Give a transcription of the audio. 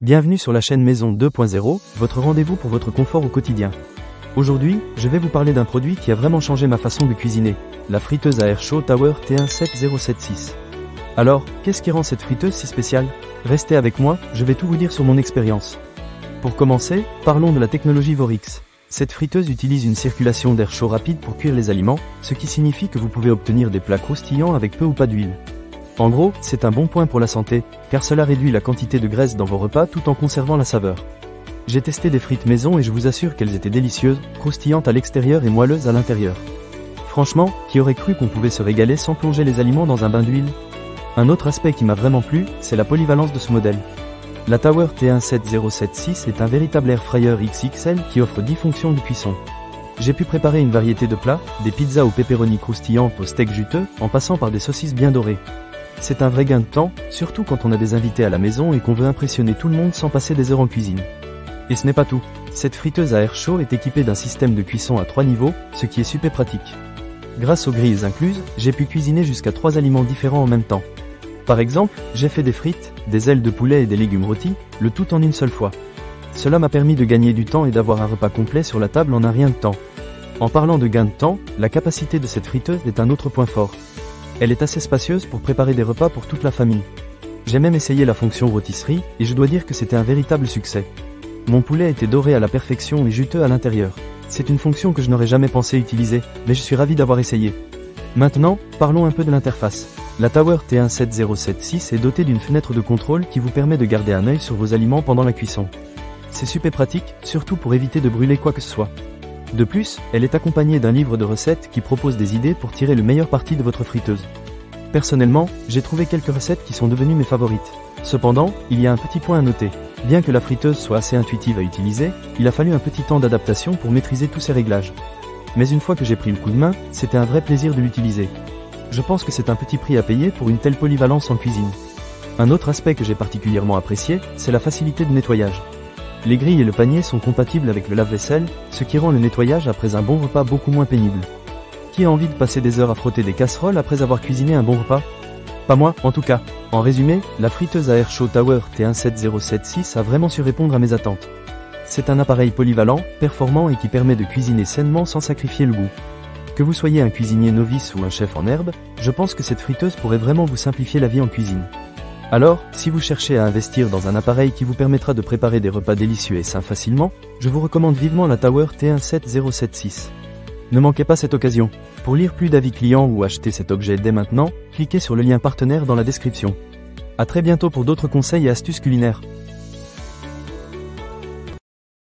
Bienvenue sur la chaîne Maison 2.0, votre rendez-vous pour votre confort au quotidien. Aujourd'hui, je vais vous parler d'un produit qui a vraiment changé ma façon de cuisiner, la friteuse à air chaud Tower T17076. Alors, qu'est-ce qui rend cette friteuse si spéciale? Restez avec moi, je vais tout vous dire sur mon expérience. Pour commencer, parlons de la technologie Vorix. Cette friteuse utilise une circulation d'air chaud rapide pour cuire les aliments, ce qui signifie que vous pouvez obtenir des plats croustillants avec peu ou pas d'huile. En gros, c'est un bon point pour la santé, car cela réduit la quantité de graisse dans vos repas tout en conservant la saveur. J'ai testé des frites maison et je vous assure qu'elles étaient délicieuses, croustillantes à l'extérieur et moelleuses à l'intérieur. Franchement, qui aurait cru qu'on pouvait se régaler sans plonger les aliments dans un bain d'huile? Un autre aspect qui m'a vraiment plu, c'est la polyvalence de ce modèle. La Tower T17076 est un véritable air fryer XXL qui offre 10 fonctions de cuisson. J'ai pu préparer une variété de plats, des pizzas aux pepperoni croustillantes au steak juteux, en passant par des saucisses bien dorées. C'est un vrai gain de temps, surtout quand on a des invités à la maison et qu'on veut impressionner tout le monde sans passer des heures en cuisine. Et ce n'est pas tout. Cette friteuse à air chaud est équipée d'un système de cuisson à 3 niveaux, ce qui est super pratique. Grâce aux grilles incluses, j'ai pu cuisiner jusqu'à 3 aliments différents en même temps. Par exemple, j'ai fait des frites, des ailes de poulet et des légumes rôtis, le tout en une seule fois. Cela m'a permis de gagner du temps et d'avoir un repas complet sur la table en un rien de temps. En parlant de gain de temps, la capacité de cette friteuse est un autre point fort. Elle est assez spacieuse pour préparer des repas pour toute la famille. J'ai même essayé la fonction rôtisserie, et je dois dire que c'était un véritable succès. Mon poulet était doré à la perfection et juteux à l'intérieur. C'est une fonction que je n'aurais jamais pensé utiliser, mais je suis ravi d'avoir essayé. Maintenant, parlons un peu de l'interface. La Tower T17076 est dotée d'une fenêtre de contrôle qui vous permet de garder un œil sur vos aliments pendant la cuisson. C'est super pratique, surtout pour éviter de brûler quoi que ce soit. De plus, elle est accompagnée d'un livre de recettes qui propose des idées pour tirer le meilleur parti de votre friteuse. Personnellement, j'ai trouvé quelques recettes qui sont devenues mes favorites. Cependant, il y a un petit point à noter. Bien que la friteuse soit assez intuitive à utiliser, il a fallu un petit temps d'adaptation pour maîtriser tous ses réglages. Mais une fois que j'ai pris le coup de main, c'était un vrai plaisir de l'utiliser. Je pense que c'est un petit prix à payer pour une telle polyvalence en cuisine. Un autre aspect que j'ai particulièrement apprécié, c'est la facilité de nettoyage. Les grilles et le panier sont compatibles avec le lave-vaisselle, ce qui rend le nettoyage après un bon repas beaucoup moins pénible. Qui a envie de passer des heures à frotter des casseroles après avoir cuisiné un bon repas? Pas moi, en tout cas. En résumé, la friteuse à air chaud Tower T17076 a vraiment su répondre à mes attentes. C'est un appareil polyvalent, performant et qui permet de cuisiner sainement sans sacrifier le goût. Que vous soyez un cuisinier novice ou un chef en herbe, je pense que cette friteuse pourrait vraiment vous simplifier la vie en cuisine. Alors, si vous cherchez à investir dans un appareil qui vous permettra de préparer des repas délicieux et sains facilement, je vous recommande vivement la Tower T17076. Ne manquez pas cette occasion. Pour lire plus d'avis clients ou acheter cet objet dès maintenant, cliquez sur le lien partenaire dans la description. À très bientôt pour d'autres conseils et astuces culinaires.